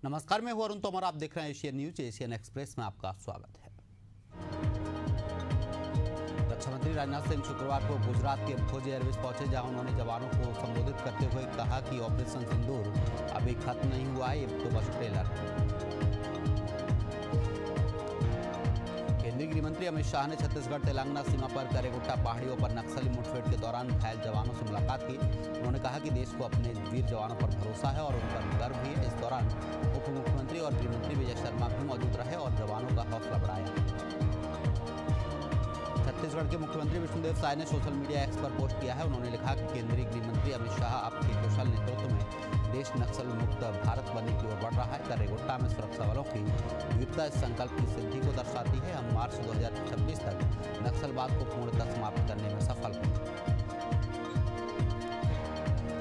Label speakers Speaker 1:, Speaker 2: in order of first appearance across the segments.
Speaker 1: नमस्कार, मैं हूं अरुण तोमर। आप देख रहे हैं एशियन न्यूज। एशियन एक्सप्रेस में आपका स्वागत है। रक्षा मंत्री राजनाथ सिंह शुक्रवार को गुजरात के फौजी एयरबेस पहुंचे, जहां उन्होंने जवानों को संबोधित करते हुए कहा कि ऑपरेशन सिंदूर अभी खत्म नहीं हुआ है, ये तो बस ट्रेलर है। केंद्रीय गृह मंत्री अमित शाह ने छत्तीसगढ़ तेलंगाना सीमा पर करेगुट्टा पहाड़ियों पर नक्सली मुठभेड़ के दौरान घायल जवानों से मुलाकात की। उन्होंने कहा कि देश को अपने वीर जवानों पर भरोसा है और उन पर गर्व भी है। इस दौरान उप मुख्यमंत्री और गृह मंत्री विजय शर्मा भी मौजूद रहे और जवानों का हौसला बढ़ाया। छत्तीसगढ़ के मुख्यमंत्री विष्णुदेव साय ने सोशल मीडिया एक्स पर पोस्ट किया है। उन्होंने लिखा कि केंद्रीय गृह मंत्री अमित शाह आपके कुशल नेतृत्व में देश नक्सल मुक्त भारत बनने की ओर बढ़ रहा है। करेगुट्टा में सुरक्षा बलों की वीरता इस संकल्प की सिद्धि को दर्शाती है। हम मार्च 2026 तक नक्सलवाद को पूर्णतः समाप्त करने में सफल होंगे।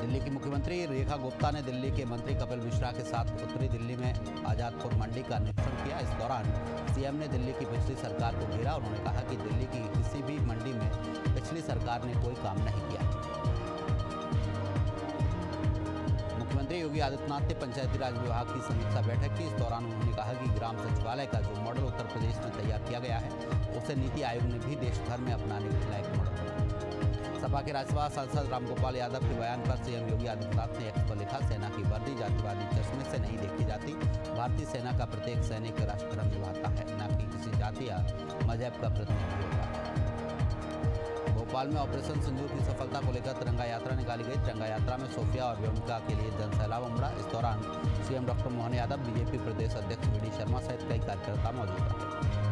Speaker 1: दिल्ली की मुख्यमंत्री रेखा गुप्ता ने दिल्ली के मंत्री कपिल मिश्रा के साथ उत्तरी दिल्ली में आजादपुर मंडी का निरीक्षण किया। इस दौरान सीएम ने दिल्ली की पिछली सरकार को घेरा। उन्होंने कहा कि दिल्ली की किसी भी मंडी में पिछली सरकार ने कोई काम नहीं किया। मुख्यमंत्री योगी आदित्यनाथ ने पंचायती राज विभाग की समीक्षा बैठक की। इस दौरान उन्होंने कहा कि ग्राम सचिवालय का जो मॉडल उत्तर प्रदेश में तैयार किया गया है, उसे नीति आयोग ने भी देश भर में अपनाने के लायक मॉडल बनाया। सपा के राज्यसभा सांसद रामगोपाल यादव के बयान पर सीएम योगी आदित्यनाथ ने एक्स पर लिखा, सेना की वर्दी जातिवादी चश्मे से नहीं देखी जाती। भारतीय सेना का प्रत्येक सैनिक राष्ट्र धर्म निभाता है, न कि किसी जाति या मजहब का प्रतिनिधि होता है। भोपाल में ऑपरेशन सिंदूर की सफलता को लेकर तिरंगा यात्रा निकाली गई। तिरंगा यात्रा में सोफिया और व्योमिका के लिए जनसैलाब उमड़ा। इस दौरान CM doctor Mohan Yadav, BJP प्रदेश अध्यक्ष वी डी शर्मा सहित कई कार्यकर्ता मौजूद रहे।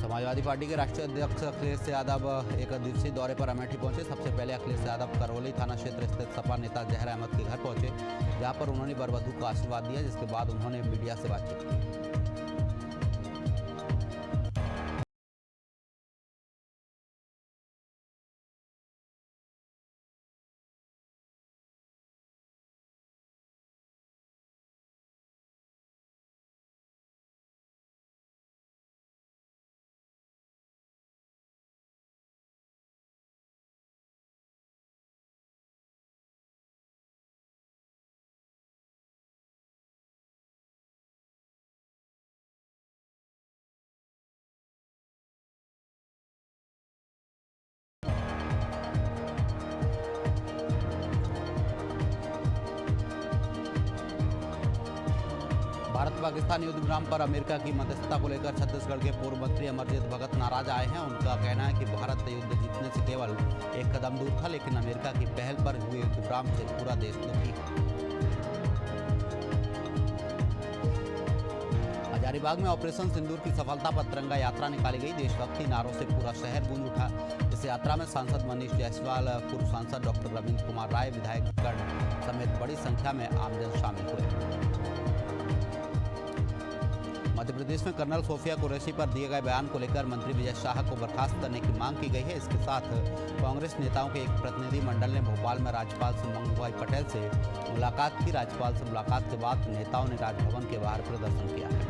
Speaker 1: समाजवादी पार्टी के राष्ट्रीय अध्यक्ष अखिलेश यादव एक दिवसीय दौरे पर अमेठी पहुंचे। सबसे पहले अखिलेश यादव करौली थाना क्षेत्र स्थित सपा नेता जहर अहमद के घर पहुंचे, जहां पर उन्होंने वरवधू को आशीर्वाद दिया, जिसके बाद उन्होंने मीडिया से बातचीत की। भारत पाकिस्तान युद्ध विराम पर अमेरिका की मध्यस्थता को लेकर छत्तीसगढ़ के पूर्व मंत्री अमरजीत भगत नाराज आए हैं। उनका कहना है कि भारत युद्ध जीतने से केवल एक कदम दूर था, लेकिन अमेरिका की पहल पर हुए युद्ध विराम से पूरा देश दुखी है। हजारीबाग में ऑपरेशन सिंदूर की सफलता पर तिरंगा यात्रा निकाली गई। देशभक्ति नारों से पूरा शहर गूंज उठा। इस यात्रा में सांसद मनीष जायसवाल, पूर्व सांसद डॉक्टर रविंद्र कुमार राय, विधायकगण समेत बड़ी संख्या में आमजन शामिल हुए। मध्य प्रदेश में कर्नल सोफिया कुरैशी पर दिए गए बयान को लेकर मंत्री विजय शाह को बर्खास्त करने की मांग की गई है। इसके साथ कांग्रेस नेताओं के एक प्रतिनिधि मंडल ने भोपाल में राज्यपाल से मंगूभाई पटेल से मुलाकात की। राज्यपाल से मुलाकात के बाद नेताओं ने राजभवन के बाहर प्रदर्शन किया है।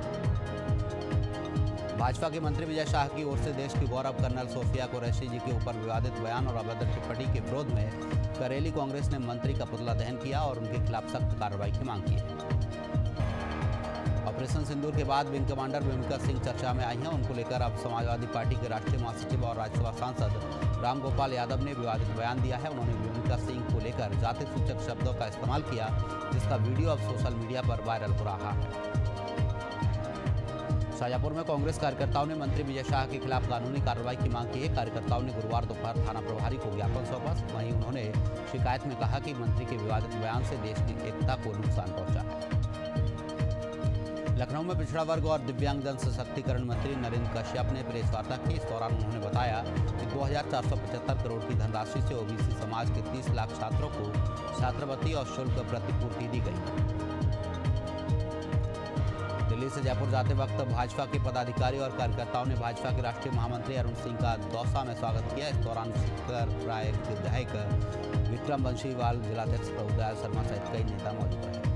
Speaker 1: भाजपा के मंत्री विजय शाह की ओर से देश की गौरव कर्नल सोफिया कुरैशी जी के ऊपर विवादित बयान और अभद्र टिप्पणी के विरोध में करेली कांग्रेस ने मंत्री का पुतला दहन किया और उनके खिलाफ सख्त कार्रवाई की मांग की है। ऑपरेशन सिंदूर के बाद विंग कमांडर व्योमिका सिंह चर्चा में आई हैं। उनको लेकर अब समाजवादी पार्टी के राष्ट्रीय महासचिव और राज्यसभा सांसद रामगोपाल यादव ने विवादित बयान दिया है। उन्होंने व्योमिका सिंह को लेकर जाति सूचक शब्दों का इस्तेमाल किया, जिसका वीडियो अब सोशल मीडिया पर वायरल हो रहा है। शाजापुर में कांग्रेस कार्यकर्ताओं ने मंत्री विजय शाह के खिलाफ कानूनी कार्रवाई की मांग की है। कार्यकर्ताओं ने गुरुवार दोपहर थाना प्रभारी को ज्ञापन सौंपा। वहीं उन्होंने शिकायत में कहा कि मंत्री के विवादित बयान से देश की एकता को नुकसान पहुंचा है। लखनऊ में पिछड़ा वर्ग और दिव्यांगजन सशक्तिकरण मंत्री नरेंद्र कश्यप ने प्रेस वार्ता की। इस दौरान उन्होंने बताया कि 2475 करोड़ की धनराशि से ओबीसी समाज के 30 लाख छात्रों को छात्रवृत्ति और शुल्क प्रतिपूर्ति दी गई। दिल्ली से जयपुर जाते वक्त भाजपा के पदाधिकारी और कार्यकर्ताओं ने भाजपा के राष्ट्रीय महामंत्री अरुण सिंह का दौसा में स्वागत किया। इस दौरान शिखर राय विधायक विक्रम बंशीवाल, जिलाध्यक्ष प्रभुदयाल शर्मा सहित कई नेता मौजूद रहे।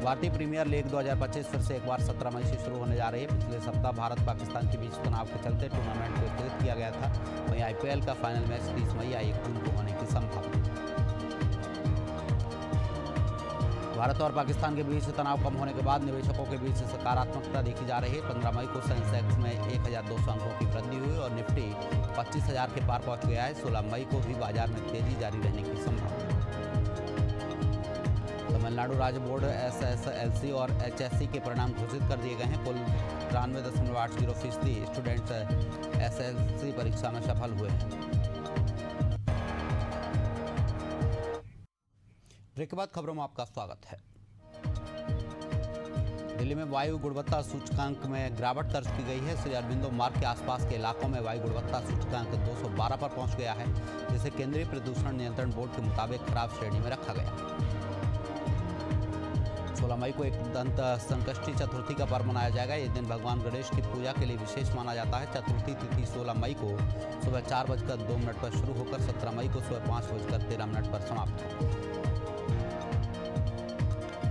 Speaker 1: भारतीय प्रीमियर लीग 2025 फिर से एक बार 17 मई से शुरू होने जा रही है। पिछले सप्ताह भारत पाकिस्तान के बीच तनाव के चलते टूर्नामेंट को स्थगित किया गया था। वहीं आईपीएल का फाइनल मैच 30 मई या 1 जून को होने की संभावना। भारत और पाकिस्तान के बीच तनाव कम होने के बाद निवेशकों के बीच सकारात्मकता देखी जा रही है। 15 मई को सेंसेक्स में 1200 अंकों की वृद्धि हुई और निफ्टी 25,000 के पार पहुंच गया है। 16 मई को भी बाजार में तेजी जारी रहने की संभावना। तमिलनाडु राज्य बोर्ड SSLC और HSC के परिणाम घोषित कर दिए गए हैं। कुल 93.80% स्टूडेंट्स SSLC परीक्षा में सफल हुए हैं। ब्रेक के बाद खबरों में आपका स्वागत है। दिल्ली में वायु गुणवत्ता सूचकांक में गिरावट दर्ज की गई है। श्री अरबिंदो मार्ग के आसपास के इलाकों में वायु गुणवत्ता सूचकांक 212 पर पहुंच गया है, जिसे केंद्रीय प्रदूषण नियंत्रण बोर्ड के मुताबिक खराब श्रेणी में रखा गया। 16 मई को एक दंत संकष्टी चतुर्थी का पर्व मनाया जाएगा। इस दिन भगवान गणेश की पूजा के लिए विशेष माना जाता है। चतुर्थी तिथि 16 मई को सुबह 4:02 पर शुरू होकर 17 मई को सुबह 5:13 पर समाप्त होगी।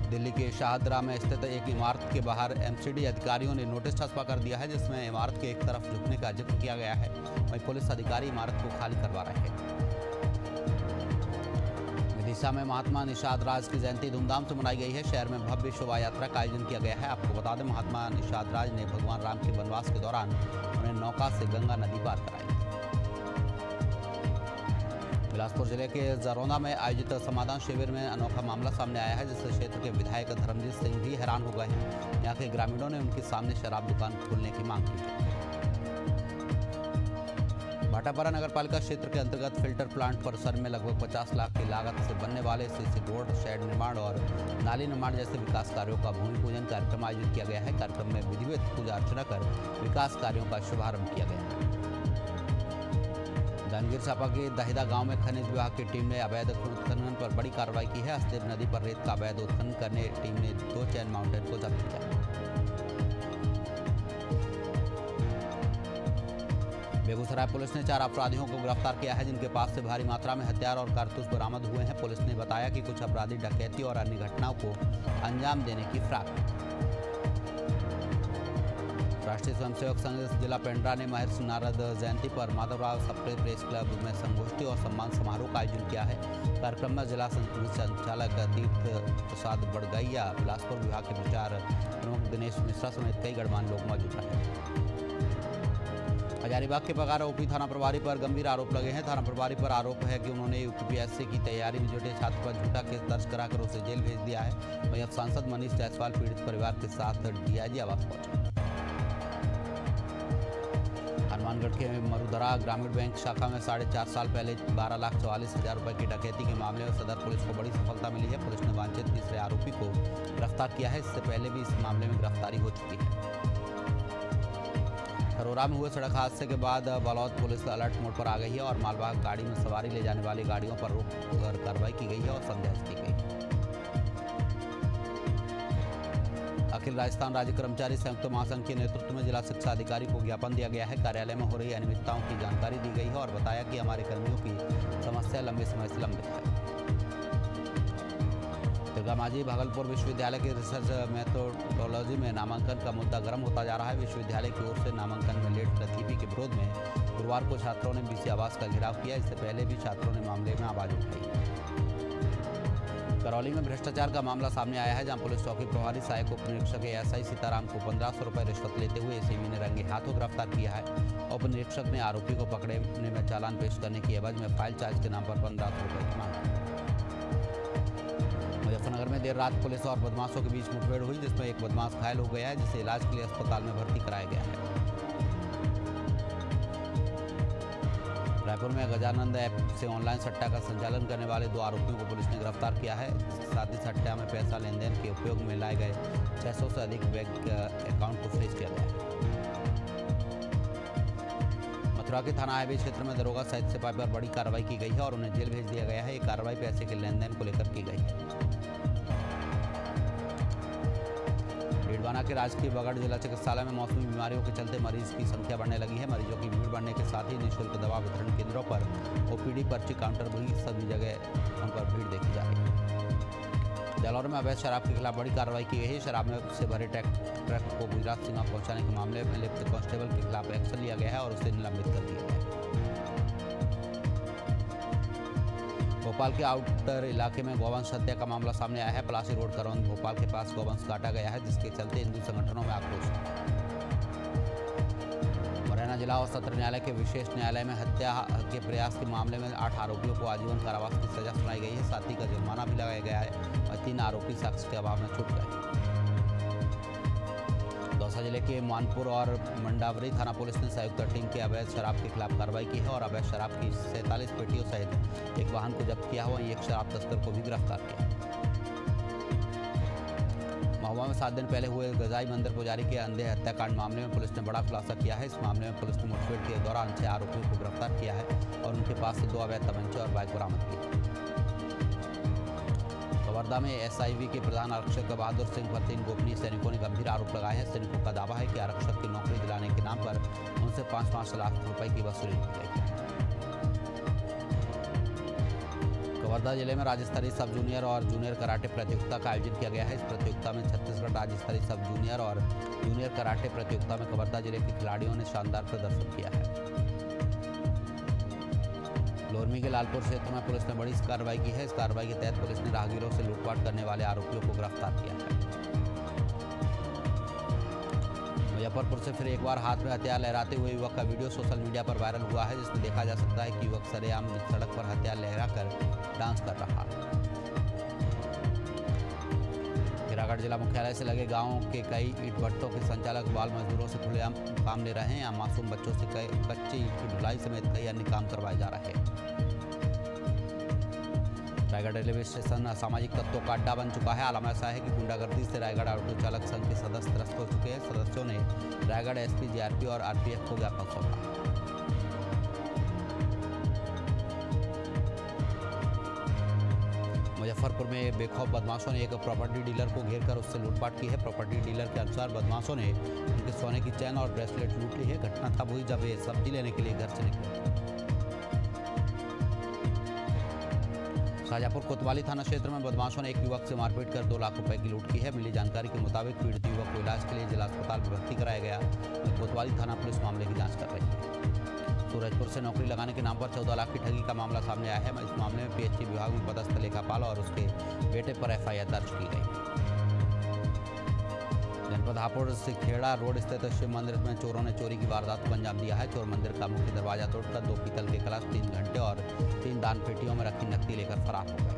Speaker 1: दिल्ली के शाहदरा में स्थित एक इमारत के बाहर MCD अधिकारियों ने नोटिस छपवा कर दिया है, जिसमें इमारत के एक तरफ झुकने का जिक्र किया गया है। वहीं पुलिस अधिकारी इमारत को खाली करवा रहे हैं। विदिशा में महात्मा निषाद राज की जयंती धूमधाम से मनाई गई है। शहर में भव्य शोभा यात्रा का आयोजन किया गया है। आपको बता दें, महात्मा निषाद राज ने भगवान राम के वनवास के दौरान उन्हें नौका से गंगा नदी पार कराई। बिलासपुर जिले के जरौंदा में आयोजित समाधान शिविर में अनोखा मामला सामने आया है, जिससे क्षेत्र के विधायक धर्मजीत सिंह भी हैरान हो गए हैं। यहाँ के ग्रामीणों ने उनके सामने शराब दुकान खोलने की मांग की। भाटापारा नगरपालिका क्षेत्र के अंतर्गत फिल्टर प्लांट परिसर में लगभग 50 लाख की लागत से बनने वाले सीसी रोड, शेड निर्माण और नाली निर्माण जैसे विकास कार्यों का भूमि पूजन कार्यक्रम आयोजित किया गया है। कार्यक्रम में विधिवत पूजा अर्चना कर विकास कार्यों का शुभारंभ किया गया। जांजगीर चांपा के दहिदा गांव में खनिज विभाग की टीम ने अवैध उत्खनन पर बड़ी कार्रवाई की है। हसदेव नदी पर रेत का अवैध उत्खनन करने टीम ने 2 चैन माउंटेन को जब्त किया। बेगूसराय पुलिस ने 4 अपराधियों को गिरफ्तार किया है, जिनके पास से भारी मात्रा में हथियार और कारतूस बरामद हुए हैं। पुलिस ने बताया कि कुछ अपराधी डकैती और अन्य घटनाओं को अंजाम देने की फिराक में। राष्ट्रीय स्वयंसेवक संघ जिला पेंड्रा ने महर्षि नारद जयंती पर माधवराव सप्रे प्रेस क्लब में संगोष्ठी और सम्मान समारोह का आयोजन किया है। कार्यक्रम में जिला संचालक तीर्थ प्रसाद बड़गैया, बिलासपुर विभाग के प्रचार प्रमुख दिनेश मिश्रा समेत कई गणमान्य लोग मौजूद रहे। हजारीबाग के पगार ओपी थाना प्रभारी पर गंभीर आरोप लगे हैं। थाना प्रभारी पर आरोप है कि उन्होंने UPSC की तैयारी में जुटे छात्र पर झूठा केस दर्ज कराकर उसे जेल भेज दिया है। वहीं अब सांसद मनीष जायसवाल पीड़ित परिवार के साथ DIG आवास पहुंचे। हनुमानगढ़ के मरुधरा ग्रामीण बैंक शाखा में 4.5 साल पहले 12,44,000 रुपए की डकैती के मामले में सदर पुलिस को बड़ी सफलता मिली है। पुलिस ने वांछित तीसरे आरोपी को गिरफ्तार किया है। इससे पहले भी इस मामले में गिरफ्तारी हो चुकी है। खरोरा में हुए सड़क हादसे के बाद बलौद पुलिस अलर्ट मोड पर आ गई है और मालवाहक गाड़ी में सवारी ले जाने वाली गाड़ियों पर रोक कर कार्रवाई की गई है और समझाइश की गई है। अखिल राजस्थान राज्य कर्मचारी संयुक्त महासंघ के नेतृत्व में जिला शिक्षा अधिकारी को ज्ञापन दिया गया है। कार्यालय में हो रही अनियमितताओं की जानकारी दी गई है और बताया कि हमारे कर्मियों की समस्या लंबे समय से लंबित है। दुर्गामांझी भागलपुर विश्वविद्यालय के रिसर्च मेथोडोलॉजी में नामांकन का मुद्दा गर्म होता जा रहा है। विश्वविद्यालय की ओर से नामांकन में लेट लतीफी के विरोध में गुरुवार को छात्रों ने BC आवास का घेराव किया। इससे पहले भी छात्रों ने मामले में आवाज उठाई। करौली में भ्रष्टाचार का मामला सामने आया है, जहां पुलिस चौकी प्रभारी सहायक उप निरीक्षक SI सीताराम को 1500 रुपये रिश्वत लेते हुए ACB ने रंगे हाथों गिरफ्तार किया है। उप निरीक्षक ने आरोपी को पकड़ने में चालान पेश करने की एवज में फाइल चार्ज के नाम पर 1500 रुपये की मांग। मुजफ्फरनगर में देर रात पुलिस और बदमाशों के बीच मुठभेड़ हुई, जिसमें एक बदमाश घायल हो गया है, जिसे इलाज के लिए अस्पताल में भर्ती कराया गया है। रायपुर में गजानंद ऐप से ऑनलाइन सट्टा का संचालन करने वाले 2 आरोपियों को पुलिस ने गिरफ्तार किया है। साथ ही सट्टा में पैसा लेन देन के उपयोग में लाए गए 600 से अधिक बैंक अकाउंट को फ्रीज किया गया है। मथुरा के थाना हाईवे क्षेत्र में दरोगा सहित सिपाही पर बड़ी कार्रवाई की गई है और उन्हें जेल भेज दिया गया है। ये कार्रवाई पैसे के लेन देन को लेकर की गई है। डीडवाना के राजकीय बगड़ जिला चिकित्सालय में मौसमी बीमारियों के चलते मरीज की संख्या बढ़ने लगी है। मरीजों की भीड़ बढ़ने के साथ ही निःशुल्क दवा वितरण केंद्रों पर OPD पर्ची काउंटर भी सभी जगह उन पर भीड़ देखी जा रही है। जालौर में अवैध शराब के खिलाफ बड़ी कार्रवाई की गई है। शराब में से भरे ट्रक को गुजरात सीमा पहुंचाने के मामले में लिप्त कांस्टेबल के खिलाफ एक्शन लिया गया है और उसे निलंबित कर दिया गया है। भोपाल के आउटर इलाके में गौवंश हत्या का मामला सामने आया है। पलासी रोड करौंद भोपाल के पास गौवंश काटा गया है, जिसके चलते हिंदू संगठनों में आक्रोश है। मुरैना जिला और सत्र न्यायालय के विशेष न्यायालय में हत्या के प्रयास के मामले में 8 आरोपियों को आजीवन कारावास की सजा सुनाई गई है। साथ ही का जुर्माना भी लगाया गया है और 3 आरोपी साक्ष्य के अभाव में छूट गए। दौसा जिले के मानपुर और मंडावरी थाना पुलिस ने संयुक्त टीम के अवैध शराब के खिलाफ कार्रवाई की है और अवैध शराब की 47 पेटियों सहित एक वाहन को जब्त किया हुआ। एक शराब तस्कर को भी गिरफ्तार किया। महुआ में 7 दिन पहले हुए गजाई मंदिर पुजारी के अंधे हत्याकांड मामले में पुलिस ने बड़ा खुलासा किया है। इस मामले में पुलिस ने मुठभेड़ के दौरान 6 आरोपियों को गिरफ्तार किया है और उनके पास से 2 अवैध तमंचे और बाइक बरामद की। कवर्धा में एसआईवी के प्रधान आरक्षक बहादुर सिंह पर 3 गोपनीय सैनिकों ने गंभीर आरोप लगाए हैं। सैनिकों का दावा है कि आरक्षक की नौकरी दिलाने के नाम पर उनसे 5-5 लाख रुपए की वसूली की गई है। कवर्धा जिले में राज्य स्तरीय सब जूनियर और जूनियर कराटे प्रतियोगिता का आयोजन किया गया है। इस प्रतियोगिता में छत्तीसगढ़ राज्य स्तरीय सब जूनियर और जूनियर कराटे प्रतियोगिता में कवर्धा जिले के खिलाड़ियों ने शानदार प्रदर्शन किया है। लोरमी के लालपुर क्षेत्र में पुलिस ने बड़ी कार्रवाई की है। इस कार्रवाई के तहत पुलिस ने राहगीरों से लूटपाट करने वाले आरोपियों को गिरफ्तार किया है। मुजफ्फरपुर से फिर एक बार हाथ में हथियार लहराते हुए युवक का वीडियो सोशल मीडिया पर वायरल हुआ है, जिसमें देखा जा सकता है कि युवक सरेआम सड़क पर हथियार लहराकर डांस कर रहा है। खैरागढ़ जिला मुख्यालय से लगे गांवों के कई ईंट भट्टों के संचालक बाल मजदूरों से खुलेआम काम ले रहे हैं। यहाँ मासूम बच्चों से कच्ची ईंट की ढुलाई समेत कई अन्य काम करवाए जा रहे हैं। रायगढ़ रेलवे स्टेशन असामाजिक तत्वों का अड्डा बन चुका है। आलम ऐसा है कि गुंडागर्दी से रायगढ़ ऑटो चालक संघ के सदस्य त्रस्त हो चुके हैं। सदस्यों ने रायगढ़ एसपी, जीआरपी और आरपीएफ को ज्ञापन सौंपा। मुजफ्फरपुर में बेखौफ बदमाशों ने एक प्रॉपर्टी डीलर को घेरकर उससे लूटपाट की है। प्रॉपर्टी डीलर के अनुसार बदमाशों ने उनके सोने की चैन और ब्रेसलेट लूट ली है। घटना तब हुई जब वे सब्जी लेने के लिए घर से निकले। शाहजहाँपुर कोतवाली थाना क्षेत्र में बदमाशों ने एक युवक से मारपीट कर 2 लाख रुपए की लूट की है। मिली जानकारी के मुताबिक पीड़ित युवक को इलाज के लिए जिला अस्पताल में भर्ती कराया गया। कोतवाली थाना पुलिस मामले की जांच कर रही है। सूरजपुर से नौकरी लगाने के नाम पर 14 लाख की ठगी का मामला सामने आया है। इस मामले में पीएचई विभाग में पदस्थ लेखापाल और उसके बेटे पर एफआईआर दर्ज की गई। जनपद हापुड़ से खेड़ा रोड स्थित शिव मंदिर में चोरों ने चोरी की वारदात को अंजाम दिया है। चोर मंदिर का मुख्य दरवाजा तोड़कर 2 पीतल के कलश, 3 घंटे और 3 दान पेटियों में रखी नकदी लेकर फरार हो गए।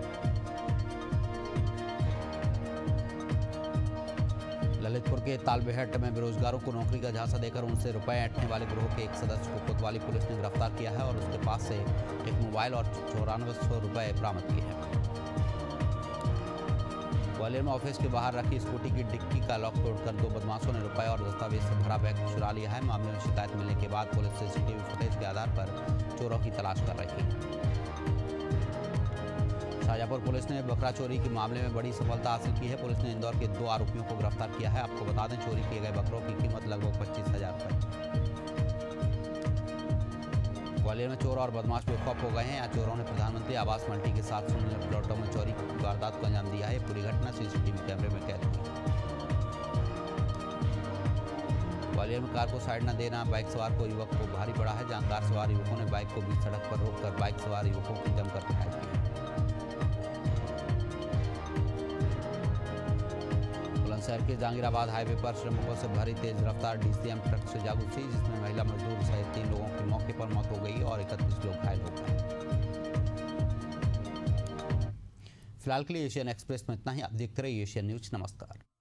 Speaker 1: ललितपुर के तालबेहट में बेरोजगारों को नौकरी का झांसा देकर उनसे रुपए ऐंठने वाले गिरोह के एक सदस्य को कोतवाली पुलिस ने गिरफ्तार किया है और उसके पास से एक मोबाइल और 9400 रुपए बरामद किए हैं। ग्वालियर में ऑफिस के बाहर रखी स्कूटी की डिक्की का लॉक तोड़कर 2 बदमाशों ने रुपए और दस्तावेज से भरा बैग चुरा लिया है। मामले में शिकायत मिलने के बाद पुलिस सीसीटीवी फुटेज के आधार पर चोरों की तलाश कर रही है। शाहजहाँपुर पुलिस ने बकरा चोरी के मामले में बड़ी सफलता हासिल की है। पुलिस ने इंदौर के 2 आरोपियों को गिरफ्तार किया है। आपको बता दें, चोरी किए गए बकरों की कीमत लगभग 25,000 रुपये। ग्वालियर में चोर और बदमाश बेखौफ हो गए हैं। यहाँ चोरों ने प्रधानमंत्री आवास मल्टी के 700 प्लॉटों में चोरी की वारदात को अंजाम दिया है। पूरी घटना सीसीटीवी कैमरे में कैद हुई। ग्वालियर में कार को साइड न देना बाइक सवार को युवक को भारी पड़ा है। जहाँ कार सवार युवकों ने बाइक को बीच सड़क पर रोककर बाइक सवार युवकों की जमकर पिटाई की। बुलंदशहर के जहांगीराबाद हाईवे पर श्रमिकों से भरी तेज रफ्तार डीसीएम ट्रक से जा घुसी, जिसमें महिला मजदूर सहित 3 लोगों की मौके पर मौत हो गई और 31 लोग घायल हो गए। फिलहाल के लिए एशियन एक्सप्रेस में इतना ही। आप देखते रहिए एशियन न्यूज। नमस्कार।